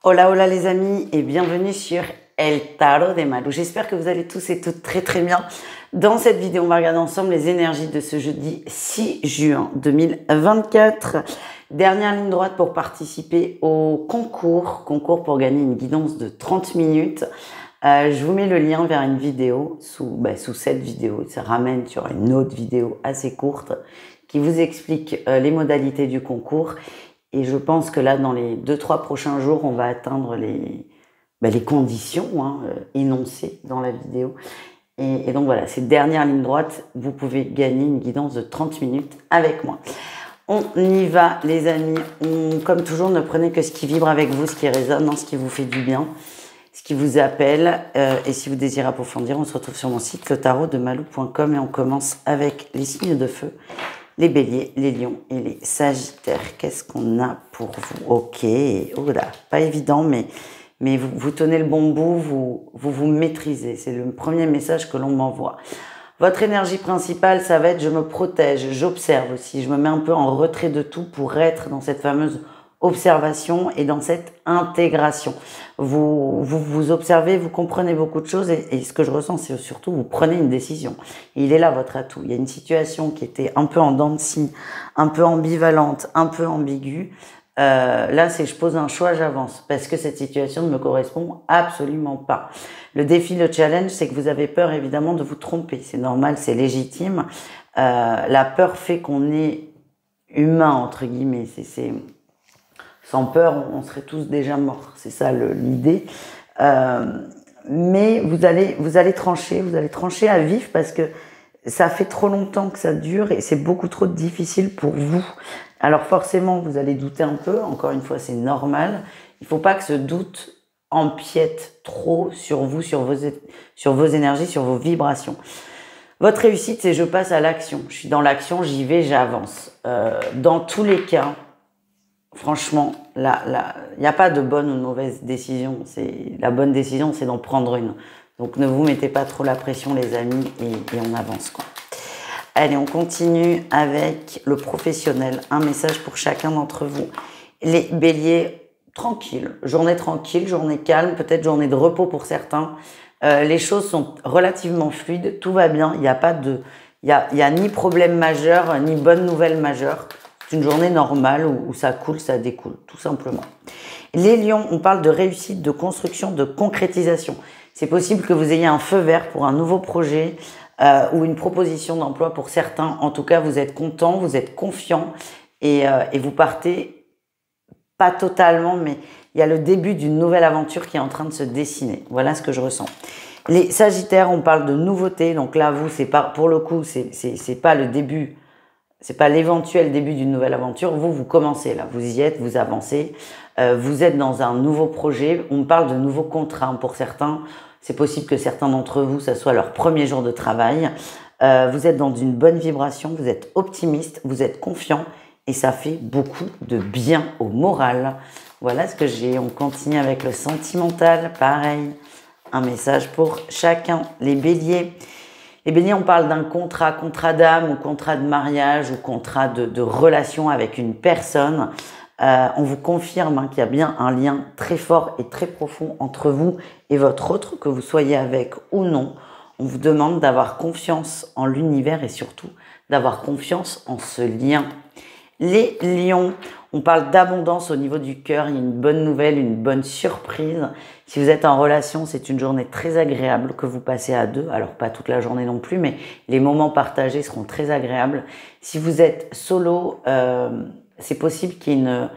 Hola, hola les amis et bienvenue sur El Tarot de Malu. J'espère que vous allez tous et toutes très bien. Dans cette vidéo, on va regarder ensemble les énergies de ce jeudi 6 juin 2024. Dernière ligne droite pour participer au concours pour gagner une guidance de 30 minutes. Je vous mets le lien vers une vidéo sous cette vidéo. Ça ramène sur une autre vidéo assez courte qui vous explique les modalités du concours. Et je pense que là, dans les 2-3 prochains jours, on va atteindre les conditions énoncées dans la vidéo. Et donc voilà, cette dernière ligne droite, vous pouvez gagner une guidance de 30 minutes avec moi. On y va les amis. Comme toujours, ne prenez que ce qui vibre avec vous, ce qui résonne, ce qui vous fait du bien, ce qui vous appelle. Et si vous désirez approfondir, on se retrouve sur mon site letarotdemalou.com et on commence avec les signes de feu. Les béliers, les lions et les sagittaires. Qu'est-ce qu'on a pour vous? Ok, oh là, pas évident, mais vous tenez le bon bout, vous maîtrisez. C'est le premier message que l'on m'envoie. Votre énergie principale, ça va être je me protège, j'observe aussi. Je me mets un peu en retrait de tout pour être dans cette fameuse observation et dans cette intégration. Vous observez, vous comprenez beaucoup de choses et ce que je ressens, c'est surtout vous prenez une décision. Et il est là votre atout. Il y a une situation qui était un peu en dents de scie, un peu ambivalente, un peu ambiguë. Là, c'est je pose un choix, j'avance parce que cette situation ne me correspond absolument pas. Le défi, le challenge, c'est que vous avez peur évidemment de vous tromper. C'est normal, c'est légitime. La peur fait qu'on est humain entre guillemets. Sans peur, on serait tous déjà morts. C'est ça l'idée. Mais vous allez trancher à vif parce que ça fait trop longtemps que ça dure et c'est beaucoup trop difficile pour vous. Alors forcément, vous allez douter un peu. Encore une fois, c'est normal. Il ne faut pas que ce doute empiète trop sur vous, sur vos énergies, sur vos vibrations. Votre réussite, c'est je passe à l'action. Je suis dans l'action, j'y vais, j'avance. Dans tous les cas, franchement, il n'y a pas de bonne ou de mauvaise décision. La bonne décision, c'est d'en prendre une. Donc, ne vous mettez pas trop la pression, les amis, et on avance, quoi. Allez, on continue avec le professionnel. Un message pour chacun d'entre vous. Les béliers, tranquille, journée calme, peut-être journée de repos pour certains. Les choses sont relativement fluides, tout va bien. Il n'y a pas il y a ni problème majeur, ni bonne nouvelle majeure. C'est une journée normale où ça coule, ça découle, tout simplement. Les lions, on parle de réussite, de construction, de concrétisation. C'est possible que vous ayez un feu vert pour un nouveau projet ou une proposition d'emploi pour certains. En tout cas, vous êtes content, vous êtes confiant et vous partez pas totalement, mais il y a le début d'une nouvelle aventure qui est en train de se dessiner. Voilà ce que je ressens. Les sagittaires, on parle de nouveauté. Donc là, vous, c'est pas, pour le coup, c'est pas le début. C'est pas l'éventuel début d'une nouvelle aventure. Vous commencez là. Vous y êtes, vous avancez. Vous êtes dans un nouveau projet. On parle de nouveaux contrats pour certains. C'est possible que certains d'entre vous, ça soit leur premier jour de travail. Vous êtes dans une bonne vibration. Vous êtes optimiste. Vous êtes confiant. Et ça fait beaucoup de bien au moral. Voilà ce que j'ai. On continue avec le sentimental. Pareil. Un message pour chacun. Les béliers. Les béliers, on parle d'un contrat d'âme ou contrat de mariage ou contrat de relation avec une personne. On vous confirme qu'il y a bien un lien très fort et très profond entre vous et votre autre, que vous soyez avec ou non. On vous demande d'avoir confiance en l'univers et surtout d'avoir confiance en ce lien. Les lions, on parle d'abondance au niveau du cœur. Il y a une bonne nouvelle, une bonne surprise. Si vous êtes en relation, c'est une journée très agréable que vous passez à deux. Alors, pas toute la journée non plus, mais les moments partagés seront très agréables. Si vous êtes solo, c'est possible qu'il y ait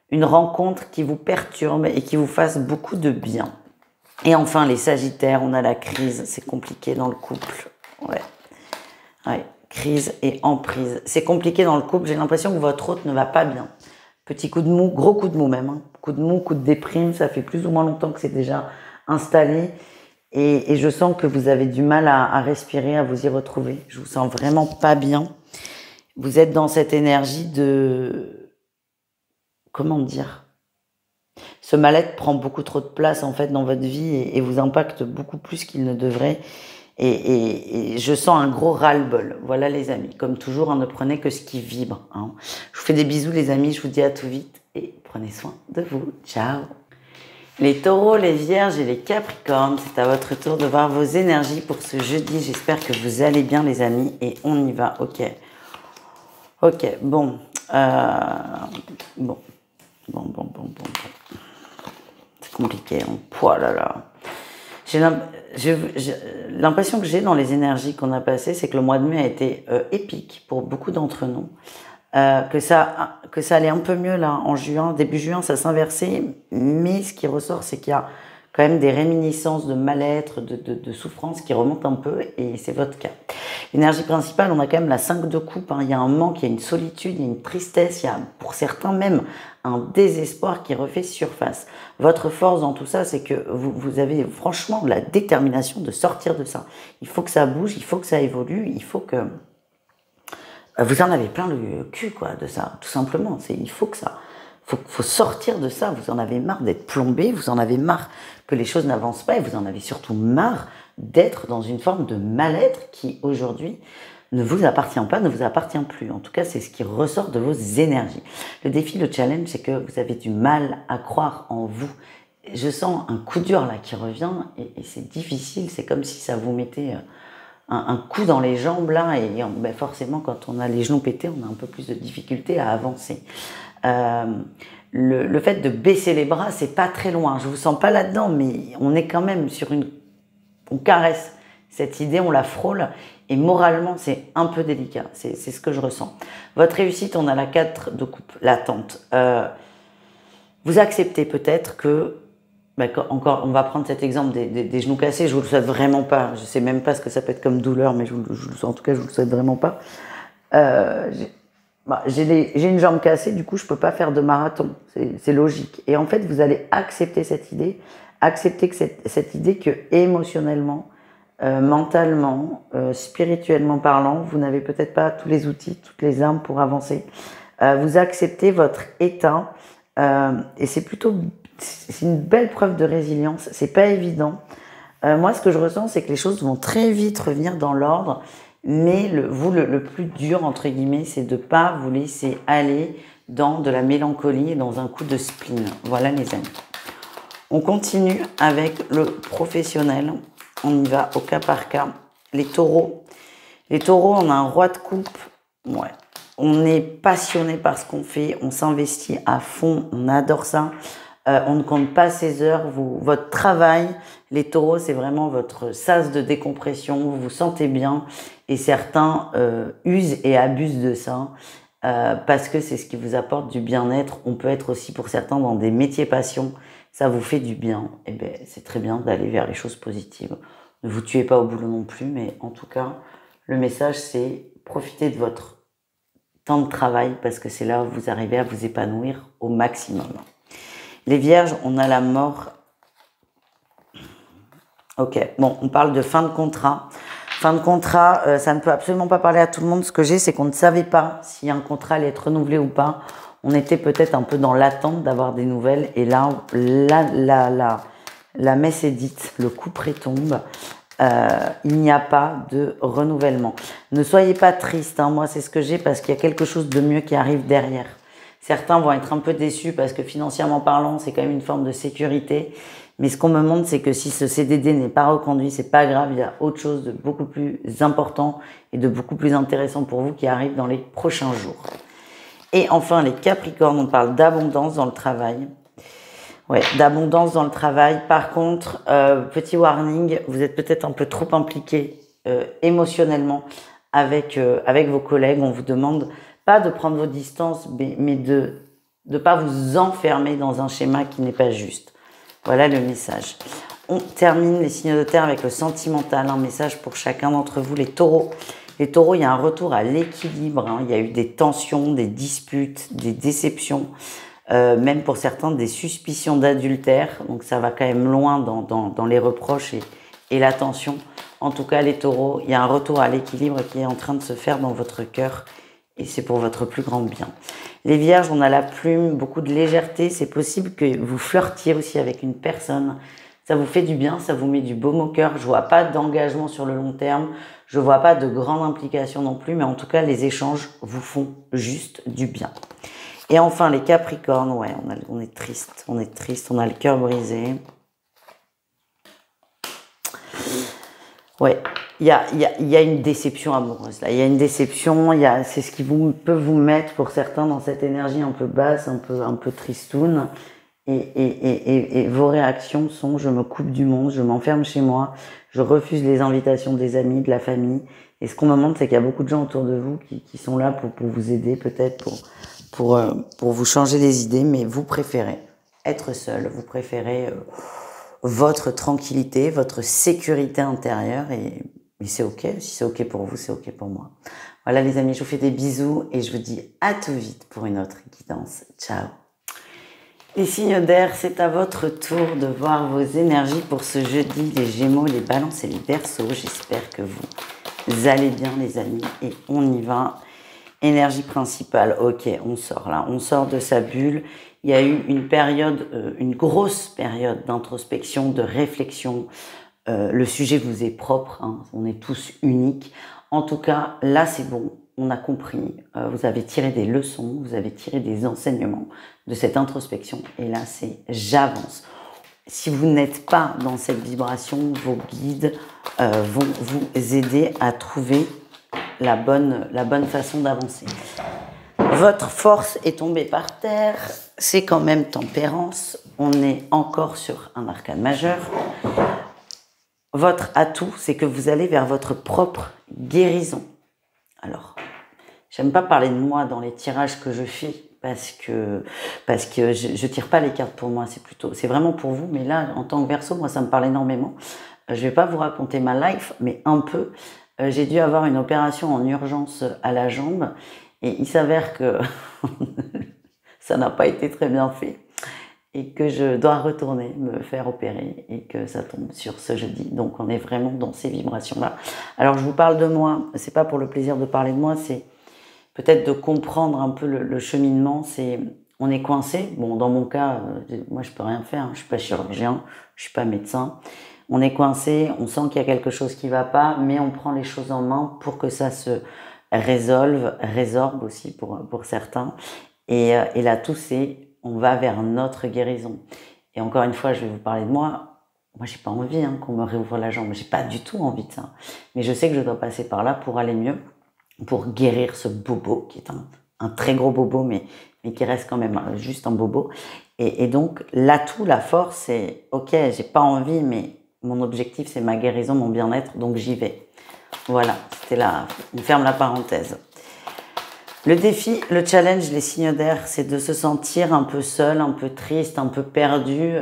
une rencontre qui vous perturbe et qui vous fasse beaucoup de bien. Et enfin, les sagittaires, on a la crise. C'est compliqué dans le couple. Ouais. Crise et emprise. C'est compliqué dans le couple. J'ai l'impression que votre autre ne va pas bien. Petit coup de mou, gros coup de mou même. Coup de mou, coup de déprime. Ça fait plus ou moins longtemps que c'est déjà installé. Et je sens que vous avez du mal à respirer, à vous y retrouver. Je vous sens vraiment pas bien. Vous êtes dans cette énergie de... Comment dire? Ce mal-être prend beaucoup trop de place en fait dans votre vie et vous impacte beaucoup plus qu'il ne devrait. Et je sens un gros ras-le-bol. Voilà les amis. Comme toujours, ne prenez que ce qui vibre. Je vous fais des bisous les amis. Je vous dis à tout vite et prenez soin de vous. Ciao. Les taureaux, les vierges et les capricornes, c'est à votre tour de voir vos énergies pour ce jeudi. J'espère que vous allez bien les amis et on y va. Ok. Ok, bon. Bon. C'est compliqué. Hein. Oh là là. J'ai l'impression que j'ai dans les énergies qu'on a passées, c'est que le mois de mai a été épique pour beaucoup d'entre nous. Que ça allait un peu mieux là en juin, début juin, ça s'inversait, mais ce qui ressort, c'est qu'il y a quand même des réminiscences de mal-être, de souffrance qui remontent un peu, et c'est votre cas. L'énergie principale, on a quand même la 5 de coupe, hein. Il y a un manque, il y a une solitude, il y a une tristesse, il y a pour certains même un désespoir qui refait surface. Votre force dans tout ça, c'est que vous avez franchement de la détermination de sortir de ça. Il faut que ça bouge, il faut que ça évolue, il faut que... Vous en avez plein le cul, quoi, de ça, tout simplement. Il faut que ça, faut sortir de ça. Vous en avez marre d'être plombé, vous en avez marre que les choses n'avancent pas, et vous en avez surtout marre d'être dans une forme de mal-être qui aujourd'hui ne vous appartient pas, ne vous appartient plus. En tout cas, c'est ce qui ressort de vos énergies. Le défi, le challenge, c'est que vous avez du mal à croire en vous. Je sens un coup dur là qui revient, et c'est difficile. C'est comme si ça vous mettait un coup dans les jambes là, et ben forcément quand on a les genoux pétés, on a un peu plus de difficulté à avancer. Le fait de baisser les bras, c'est pas très loin. Je vous sens pas là-dedans, mais on est quand même sur on caresse cette idée, on la frôle, et moralement c'est un peu délicat. C'est ce que je ressens. Votre réussite, on a la 4 de coupe, l'attente. Vous acceptez peut-être que encore, on va prendre cet exemple des genoux cassés. Je vous le souhaite vraiment pas. Je sais même pas ce que ça peut être comme douleur, mais en tout cas, je vous le souhaite vraiment pas. J'ai une jambe cassée, du coup, je peux pas faire de marathon. C'est logique. Et en fait, vous allez accepter cette idée, accepter que cette idée que émotionnellement, mentalement, spirituellement parlant, vous n'avez peut-être pas tous les outils, toutes les armes pour avancer. Vous acceptez votre état, et c'est une belle preuve de résilience. C'est pas évident. Moi, ce que je ressens, c'est que les choses vont très vite revenir dans l'ordre, mais le plus dur, entre guillemets, c'est de pas vous laisser aller dans de la mélancolie et dans un coup de spleen. Voilà, les amis. On continue avec le professionnel. On y va au cas par cas. Les taureaux. Les taureaux, on a un roi de coupe. Ouais. On est passionné par ce qu'on fait. On s'investit à fond. On adore ça. On ne compte pas ses heures, votre travail. Les taureaux, c'est vraiment votre sas de décompression, vous vous sentez bien, et certains usent et abusent de ça parce que c'est ce qui vous apporte du bien-être. On peut être aussi pour certains dans des métiers passion, ça vous fait du bien. Et ben c'est très bien d'aller vers les choses positives. Ne vous tuez pas au boulot non plus, mais en tout cas, le message c'est profitez de votre temps de travail parce que c'est là où vous arrivez à vous épanouir au maximum. Les vierges, on a la mort. Ok, bon, on parle de fin de contrat. Fin de contrat, ça ne peut absolument pas parler à tout le monde. Ce que j'ai, c'est qu'on ne savait pas si un contrat allait être renouvelé ou pas. On était peut-être un peu dans l'attente d'avoir des nouvelles. Et là, la messe est dite, le couperet tombe. Il n'y a pas de renouvellement. Ne soyez pas triste, hein. Moi, c'est ce que j'ai parce qu'il y a quelque chose de mieux qui arrive derrière. Certains vont être un peu déçus parce que financièrement parlant, c'est quand même une forme de sécurité. Mais ce qu'on me montre, c'est que si ce CDD n'est pas reconduit, c'est pas grave. Il y a autre chose de beaucoup plus important et de beaucoup plus intéressant pour vous qui arrive dans les prochains jours. Et enfin, les Capricornes, on parle d'abondance dans le travail. Ouais, d'abondance dans le travail. Par contre, petit warning, vous êtes peut-être un peu trop impliqué émotionnellement avec vos collègues. On vous demande pas de prendre vos distances, mais de pas vous enfermer dans un schéma qui n'est pas juste. Voilà le message. On termine les signes de terre avec le sentimental, un message pour chacun d'entre vous, les taureaux. Les taureaux, il y a un retour à l'équilibre, hein. Il y a eu des tensions, des disputes, des déceptions, même pour certains des suspicions d'adultère. Donc ça va quand même loin dans les reproches et la tension. En tout cas, les taureaux, il y a un retour à l'équilibre qui est en train de se faire dans votre cœur. Et c'est pour votre plus grand bien. Les vierges, on a la plume, beaucoup de légèreté. C'est possible que vous flirtiez aussi avec une personne. Ça vous fait du bien, ça vous met du baume au cœur. Je vois pas d'engagement sur le long terme. Je vois pas de grande implication non plus. Mais en tout cas, les échanges vous font juste du bien. Et enfin, les Capricornes, ouais, on est triste, on a le cœur brisé. Ouais, il y a une déception amoureuse, là. Il y a une déception, c'est ce qui peut vous mettre, pour certains, dans cette énergie un peu basse, un peu tristoune. Et vos réactions sont: je me coupe du monde, je m'enferme chez moi, je refuse les invitations des amis, de la famille. Et ce qu'on me montre, c'est qu'il y a beaucoup de gens autour de vous qui sont là pour vous aider, peut-être pour vous changer les idées, mais vous préférez être seul, vous préférez votre tranquillité, votre sécurité intérieure, et c'est ok. Si c'est ok pour vous, c'est ok pour moi. Voilà les amis, je vous fais des bisous et je vous dis à tout vite pour une autre guidance. Ciao. Les signes d'air, c'est à votre tour de voir vos énergies pour ce jeudi, les Gémeaux, les Balances et les Verseaux. J'espère que vous allez bien les amis, et on y va. Énergie principale, ok, on sort là, on sort de sa bulle. Il y a eu une période, une grosse période d'introspection, de réflexion. Le sujet vous est propre, hein, on est tous uniques. En tout cas, là c'est bon, on a compris, vous avez tiré des leçons, vous avez tiré des enseignements de cette introspection. Et là c'est j'avance. Si vous n'êtes pas dans cette vibration, vos guides vont vous aider à trouver la bonne façon d'avancer. Votre force est tombée par terre, c'est quand même Tempérance. On est encore sur un arcane majeur. Votre atout, c'est que vous allez vers votre propre guérison. Alors, j'aime pas parler de moi dans les tirages que je fais, parce que je tire pas les cartes pour moi, c'est vraiment pour vous. Mais là, en tant que Verseau, moi ça me parle énormément. Je vais pas vous raconter ma life, mais un peu. J'ai dû avoir une opération en urgence à la jambe, et il s'avère que ça n'a pas été très bien fait, et que je dois retourner me faire opérer, et que ça tombe sur ce jeudi. Donc on est vraiment dans ces vibrations-là. Alors je vous parle de moi, c'est pas pour le plaisir de parler de moi, c'est peut-être de comprendre un peu le cheminement. On est coincé. Bon, dans mon cas, moi je peux rien faire, hein. Je suis pas chirurgien, je suis pas médecin. On est coincé, on sent qu'il y a quelque chose qui va pas, mais on prend les choses en main pour que ça se résorbe aussi pour certains. Et là, tout on va vers notre guérison. Et encore une fois, je vais vous parler de moi. Moi, j'ai pas envie qu'on me réouvre la jambe. J'ai pas du tout envie de ça. Mais je sais que je dois passer par là pour aller mieux, pour guérir ce bobo, qui est un très gros bobo, mais qui reste quand même juste un bobo. Et donc, l'atout, la force, c'est ok, j'ai pas envie, mais mon objectif, c'est ma guérison, mon bien-être, donc j'y vais. Voilà, c'était là, on ferme la parenthèse. Le défi, le challenge, les signes d'air, c'est de se sentir un peu seul, un peu triste, un peu perdu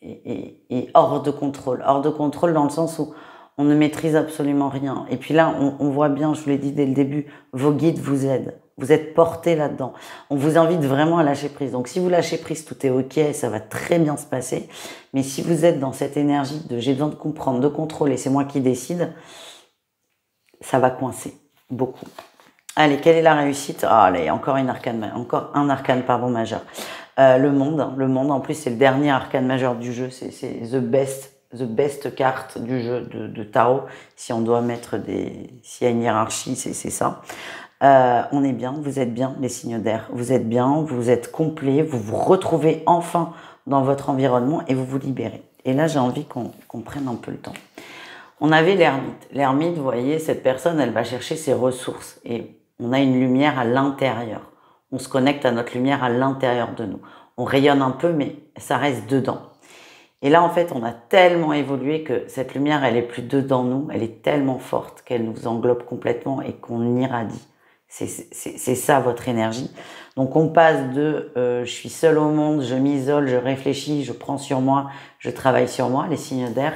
et hors de contrôle. Hors de contrôle dans le sens où on ne maîtrise absolument rien. Et puis là, on voit bien, je vous l'ai dit dès le début, vos guides vous aident. Vous êtes portés là-dedans. On vous invite vraiment à lâcher prise. Donc si vous lâchez prise, tout est ok, ça va très bien se passer. Mais si vous êtes dans cette énergie de j'ai besoin de comprendre, de contrôler, c'est moi qui décide, ça va coincer beaucoup. Allez, quelle est la réussite? Allez, encore un arcane majeur. Le monde, en plus c'est le dernier arcane majeur du jeu, c'est the best carte du jeu de tarot. Si on doit mettre s'il y a une hiérarchie, c'est ça. On est bien, vous êtes bien, les signes d'air. Vous êtes bien, vous êtes complet, vous vous retrouvez enfin dans votre environnement et vous vous libérez. Et là, j'ai envie qu'on prenne un peu le temps. On avait l'ermite. L'ermite, vous voyez, cette personne, elle va chercher ses ressources. Et on a une lumière à l'intérieur. On se connecte à notre lumière à l'intérieur de nous. On rayonne un peu, mais ça reste dedans. Et là, en fait, on a tellement évolué que cette lumière, elle est plus dedans nous. Elle est tellement forte qu'elle nous englobe complètement et qu'on irradie. C'est ça votre énergie. Donc on passe de je suis seul au monde, je m'isole, je réfléchis, je prends sur moi, je travaille sur moi, les signes d'air,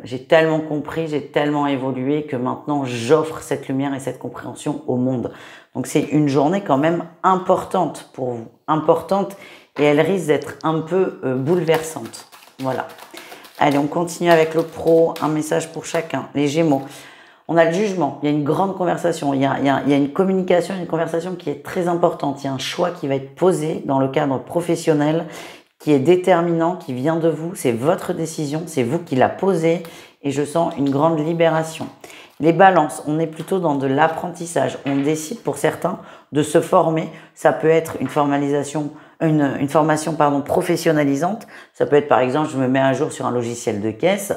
j'ai tellement compris, j'ai tellement évolué que maintenant j'offre cette lumière et cette compréhension au monde. Donc c'est une journée quand même importante pour vous, importante, et elle risque d'être un peu bouleversante. Voilà. Allez, on continue avec le pro, un message pour chacun. Les Gémeaux. On a le jugement, il y a une grande conversation, il y a une communication, une conversation qui est très importante. Il y a un choix qui va être posé dans le cadre professionnel, qui est déterminant, qui vient de vous. C'est votre décision, c'est vous qui la posez, et je sens une grande libération. Les balances, on est plutôt dans de l'apprentissage. On décide pour certains de se former. Ça peut être une formalisation, une formation pardon, professionnalisante. Ça peut être par exemple, je me mets un jour sur un logiciel de caisse.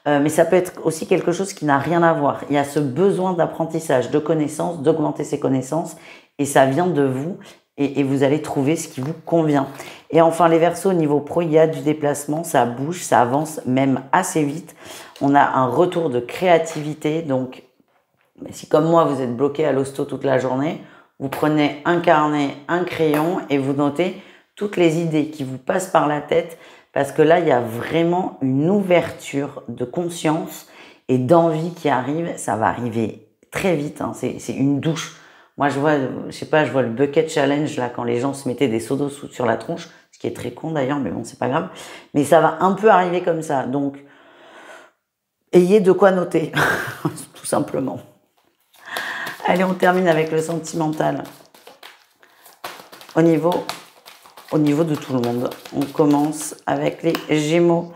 Mais ça peut être aussi quelque chose qui n'a rien à voir. Il y a ce besoin d'apprentissage, de connaissances, d'augmenter ses connaissances. Et ça vient de vous. Et vous allez trouver ce qui vous convient. Et enfin, les Verseaux, au niveau pro, il y a du déplacement, ça bouge, ça avance même assez vite. On a un retour de créativité. Donc, si comme moi, vous êtes bloqué à l'hosto toute la journée, vous prenez un carnet, un crayon et vous notez toutes les idées qui vous passent par la tête. Parce que là, il y a vraiment une ouverture de conscience et d'envie qui arrive. Ça va arriver très vite, hein. C'est une douche. Moi, je vois, je sais pas, je vois le bucket challenge, là, quand les gens se mettaient des seaux d'eau sur la tronche, ce qui est très con d'ailleurs, mais bon, c'est pas grave. Mais ça va un peu arriver comme ça. Donc, ayez de quoi noter, tout simplement. Allez, on termine avec le sentimental. Au niveau de tout le monde, on commence avec les Gémeaux.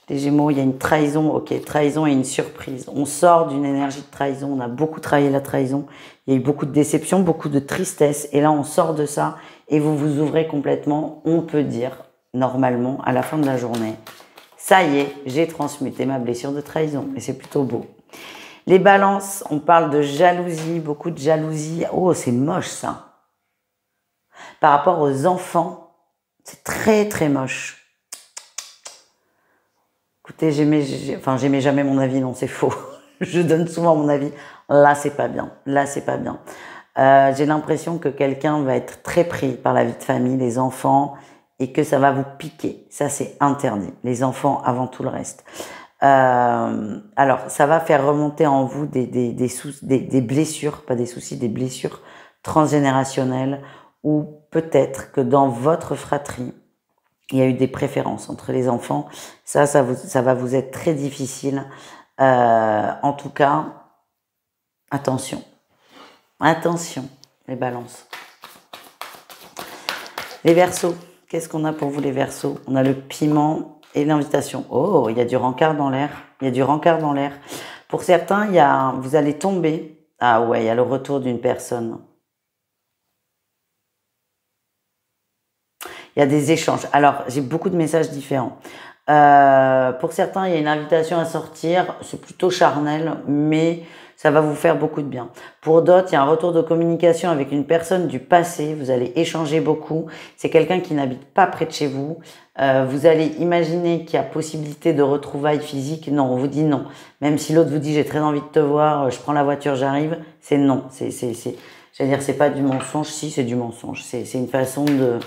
Les Gémeaux, il y a une trahison, ok, trahison et une surprise. On sort d'une énergie de trahison, on a beaucoup travaillé la trahison, il y a eu beaucoup de déception, beaucoup de tristesse, et là on sort de ça et vous vous ouvrez complètement, on peut dire, normalement, à la fin de la journée, ça y est, j'ai transmuté ma blessure de trahison, et c'est plutôt beau. Les balances, on parle de jalousie, beaucoup de jalousie, oh c'est moche ça. Par rapport aux enfants, c'est très très moche. Écoutez, j'aimais jamais mon avis, non, c'est faux. Je donne souvent mon avis. Là, c'est pas bien. Là, c'est pas bien. J'ai l'impression que quelqu'un va être très pris par la vie de famille, les enfants, et que ça va vous piquer. Ça, c'est interdit. Les enfants avant tout le reste. Alors, ça va faire remonter en vous des blessures, pas des soucis, des blessures transgénérationnelles, ou peut-être que dans votre fratrie, il y a eu des préférences entre les enfants. Ça va vous être très difficile. En tout cas, attention. Attention, les balances. Les Verseaux. Qu'est-ce qu'on a pour vous, les Verseaux? On a le piment et l'invitation. Oh, il y a du rencard dans l'air. Il y a du rencard dans l'air. Pour certains, vous allez tomber. Ah ouais, il y a le retour d'une personne. Il y a des échanges. Alors, j'ai beaucoup de messages différents. Pour certains, il y a une invitation à sortir. C'est plutôt charnel, mais ça va vous faire beaucoup de bien. Pour d'autres, il y a un retour de communication avec une personne du passé. Vous allez échanger beaucoup. C'est quelqu'un qui n'habite pas près de chez vous. Vous allez imaginer qu'il y a possibilité de retrouvailles physiques. Non, on vous dit non. Même si l'autre vous dit « j'ai très envie de te voir, je prends la voiture, j'arrive », c'est non. J'allais dire, c'est pas du mensonge. Si, c'est du mensonge. C'est une façon de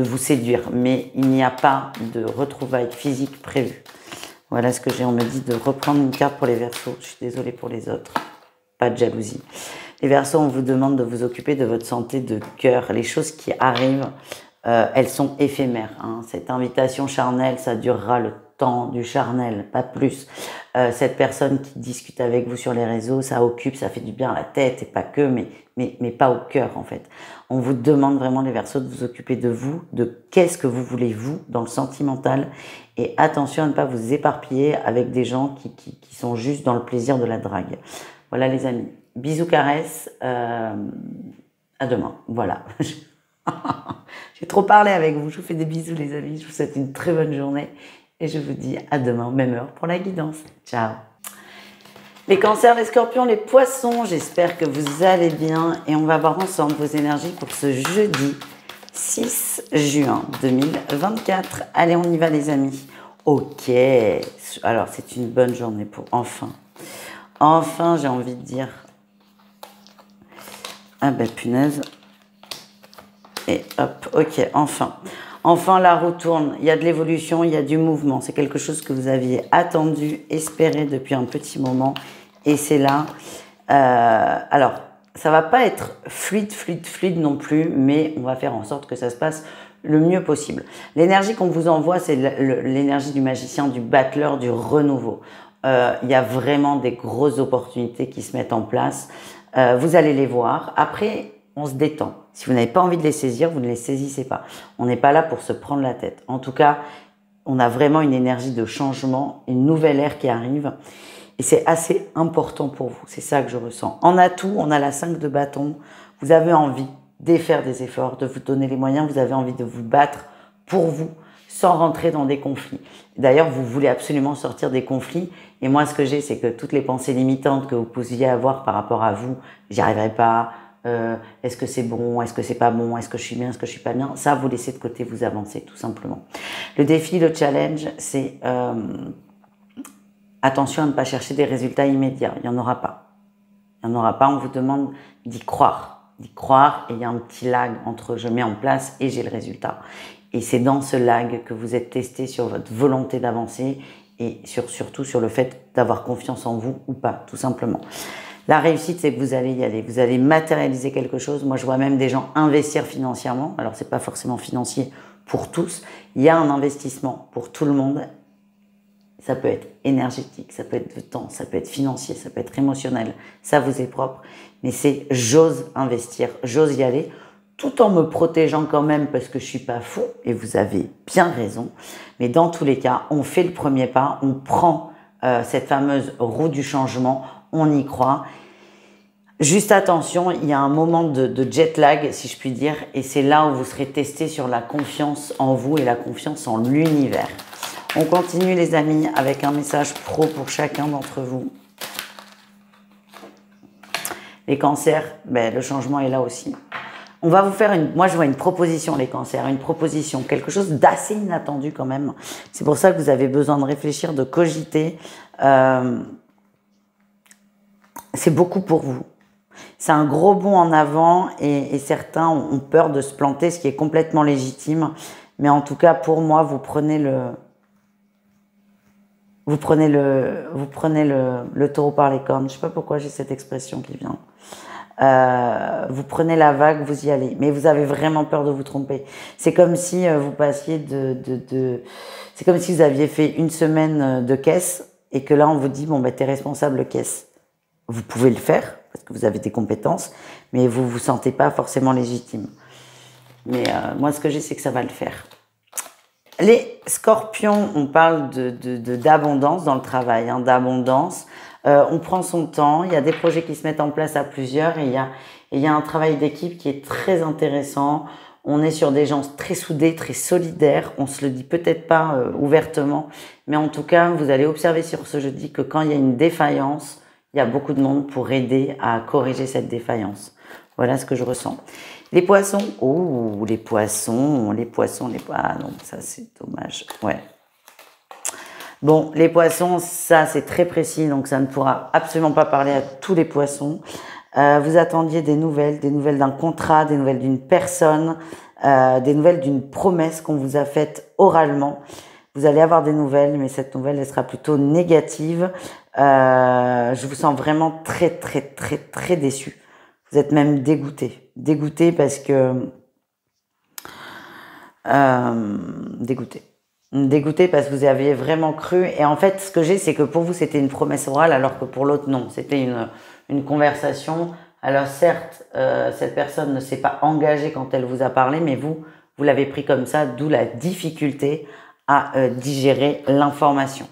vous séduire, mais il n'y a pas de retrouvailles physiques prévues. Voilà ce que j'ai. On me dit de reprendre une carte pour les Verseaux. Je suis désolée pour les autres. Pas de jalousie. Les Verseaux, on vous demande de vous occuper de votre santé de cœur. Les choses qui arrivent, elles sont éphémères, hein. Cette invitation charnelle, ça durera le temps du charnel, pas plus. Cette personne qui discute avec vous sur les réseaux, ça occupe, ça fait du bien à la tête, et pas que, mais pas au cœur en fait. On vous demande vraiment, les Verseaux, de vous occuper de vous, de qu'est-ce que vous voulez vous dans le sentimental, et attention à ne pas vous éparpiller avec des gens qui sont juste dans le plaisir de la drague. Voilà les amis, bisous, caresses, à demain, voilà. J'ai trop parlé avec vous, je vous fais des bisous les amis, je vous souhaite une très bonne journée et je vous dis à demain, même heure pour la guidance. Ciao. Les cancers, les scorpions, les poissons, j'espère que vous allez bien et on va voir ensemble vos énergies pour ce jeudi 6 juin 2024. Allez, on y va les amis. Ok, alors c'est une bonne journée pour enfin j'ai envie de dire, ah ben punaise. Et hop, ok, enfin la roue tourne, il y a de l'évolution, il y a du mouvement, c'est quelque chose que vous aviez attendu, espéré depuis un petit moment, et c'est là. Alors, ça va pas être fluide non plus, mais on va faire en sorte que ça se passe le mieux possible. L'énergie qu'on vous envoie, c'est l'énergie du magicien, du battleur, du renouveau. Il y a vraiment des grosses opportunités qui se mettent en place, vous allez les voir. Après, on se détend. Si vous n'avez pas envie de les saisir, vous ne les saisissez pas. On n'est pas là pour se prendre la tête. En tout cas, on a vraiment une énergie de changement, une nouvelle ère qui arrive. Et c'est assez important pour vous. C'est ça que je ressens. En atout, on a la 5 de bâton. Vous avez envie de faire des efforts, de vous donner les moyens. Vous avez envie de vous battre pour vous, sans rentrer dans des conflits. D'ailleurs, vous voulez absolument sortir des conflits. Et moi, ce que j'ai, c'est que toutes les pensées limitantes que vous pouviez avoir par rapport à vous, j'y arriverai pas, est-ce que c'est bon, est-ce que c'est pas bon, est-ce que je suis bien, est-ce que je suis pas bien, ça, vous laissez de côté, vous avancez, tout simplement. Le défi, le challenge, c'est attention à ne pas chercher des résultats immédiats. Il n'y en aura pas. Il n'y en aura pas, on vous demande d'y croire. D'y croire, et il y a un petit lag entre je mets en place et j'ai le résultat. Et c'est dans ce lag que vous êtes testé sur votre volonté d'avancer et surtout sur le fait d'avoir confiance en vous ou pas, tout simplement. La réussite, c'est que vous allez y aller, vous allez matérialiser quelque chose. Moi, je vois même des gens investir financièrement. Alors, c'est pas forcément financier pour tous. Il y a un investissement pour tout le monde. Ça peut être énergétique, ça peut être de temps, ça peut être financier, ça peut être émotionnel. Ça vous est propre. Mais c'est j'ose investir, j'ose y aller, tout en me protégeant quand même parce que je suis pas fou. Et vous avez bien raison. Mais dans tous les cas, on fait le premier pas, on prend cette fameuse roue du changement, on y croit. Juste attention, il y a un moment de jet lag, si je puis dire, et c'est là où vous serez testé sur la confiance en vous et la confiance en l'univers. On continue les amis avec un message pro pour chacun d'entre vous. Les cancers, ben, le changement est là aussi. On va vous faire moi je vois une proposition les cancers, une proposition, quelque chose d'assez inattendu quand même. C'est pour ça que vous avez besoin de réfléchir, de cogiter. C'est beaucoup pour vous. C'est un gros bond en avant et certains ont peur de se planter, ce qui est complètement légitime. Mais en tout cas, pour moi, vous prenez le taureau par les cornes. Je sais pas pourquoi j'ai cette expression qui vient. Vous prenez la vague, vous y allez. Mais vous avez vraiment peur de vous tromper. C'est comme si vous passiez c'est comme si vous aviez fait une semaine de caisse et que là, on vous dit, bon, ben, t'es responsable caisse. Vous pouvez le faire parce que vous avez des compétences, mais vous vous sentez pas forcément légitime. Mais moi, ce que j'ai, c'est que ça va le faire. Les scorpions, on parle d'abondance dans le travail, hein, d'abondance. On prend son temps, il y a des projets qui se mettent en place à plusieurs et il y a un travail d'équipe qui est très intéressant. On est sur des gens très soudés, très solidaires. On se le dit peut-être pas ouvertement, mais en tout cas, vous allez observer sur ce jeudi que quand il y a une défaillance, il y a beaucoup de monde pour aider à corriger cette défaillance. Voilà ce que je ressens. Les poissons, oh, les poissons, ah non, ça c'est dommage, ouais. Bon, les poissons, ça c'est très précis, donc ça ne pourra absolument pas parler à tous les poissons. Vous attendiez des nouvelles d'un contrat, des nouvelles d'une personne, des nouvelles d'une promesse qu'on vous a faite oralement. Vous allez avoir des nouvelles, mais cette nouvelle, elle sera plutôt négative. Je vous sens vraiment très, très, très, très déçu. Vous êtes même dégoûté. Dégoûté parce que... Dégoûté parce que vous y aviez vraiment cru. Et en fait, ce que j'ai, c'est que pour vous, c'était une promesse orale, alors que pour l'autre, non. C'était une conversation. Alors certes, cette personne ne s'est pas engagée quand elle vous a parlé, mais vous l'avez pris comme ça, d'où la difficulté à digérer l'information.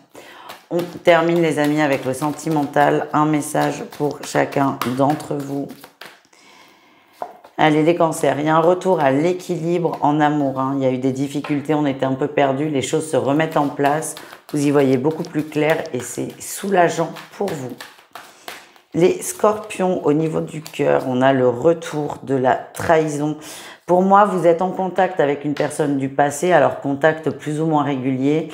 On termine les amis avec le sentimental, un message pour chacun d'entre vous. Allez les cancers, il y a un retour à l'équilibre en amour, hein. Il y a eu des difficultés, on était un peu perdus, les choses se remettent en place, vous y voyez beaucoup plus clair et c'est soulageant pour vous. Les scorpions, au niveau du cœur, on a le retour de la trahison. Pour moi, vous êtes en contact avec une personne du passé, alors contact plus ou moins régulier.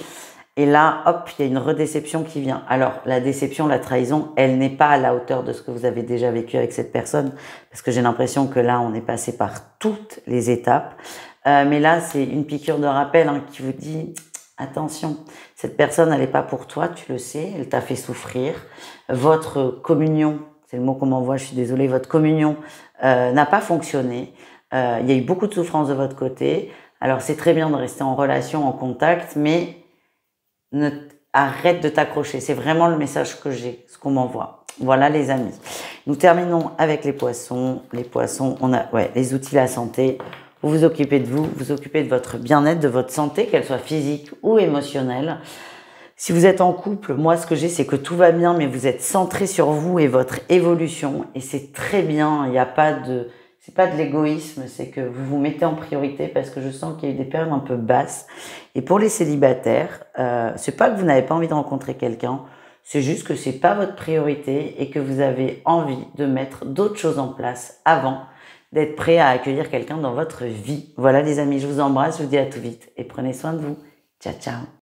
Et là, hop, il y a une redéception qui vient. Alors, la déception, la trahison, elle n'est pas à la hauteur de ce que vous avez déjà vécu avec cette personne. Parce que j'ai l'impression que là, on est passé par toutes les étapes. Mais là, c'est une piqûre de rappel hein, qui vous dit, attention, cette personne, elle n'est pas pour toi, tu le sais, elle t'a fait souffrir. Votre communion, c'est le mot qu'on m'envoie, je suis désolée, votre communion n'a pas fonctionné. Il y a eu beaucoup de souffrance de votre côté. Alors, c'est très bien de rester en relation, en contact, mais... arrête de t'accrocher. C'est vraiment le message que j'ai, ce qu'on m'envoie. Voilà les amis. Nous terminons avec les poissons. Les poissons, on a les outils, la santé. Vous vous occupez de vous, vous occupez de votre bien-être, de votre santé, qu'elle soit physique ou émotionnelle. Si vous êtes en couple, moi, ce que j'ai, c'est que tout va bien, mais vous êtes centré sur vous et votre évolution. Et c'est très bien. Il n'y a pas de, c'est pas de l'égoïsme, c'est que vous vous mettez en priorité parce que je sens qu'il y a eu des périodes un peu basses. Et pour les célibataires, c'est pas que vous n'avez pas envie de rencontrer quelqu'un, c'est juste que c'est pas votre priorité et que vous avez envie de mettre d'autres choses en place avant d'être prêt à accueillir quelqu'un dans votre vie. Voilà les amis, je vous embrasse, je vous dis à tout vite et prenez soin de vous. Ciao, ciao.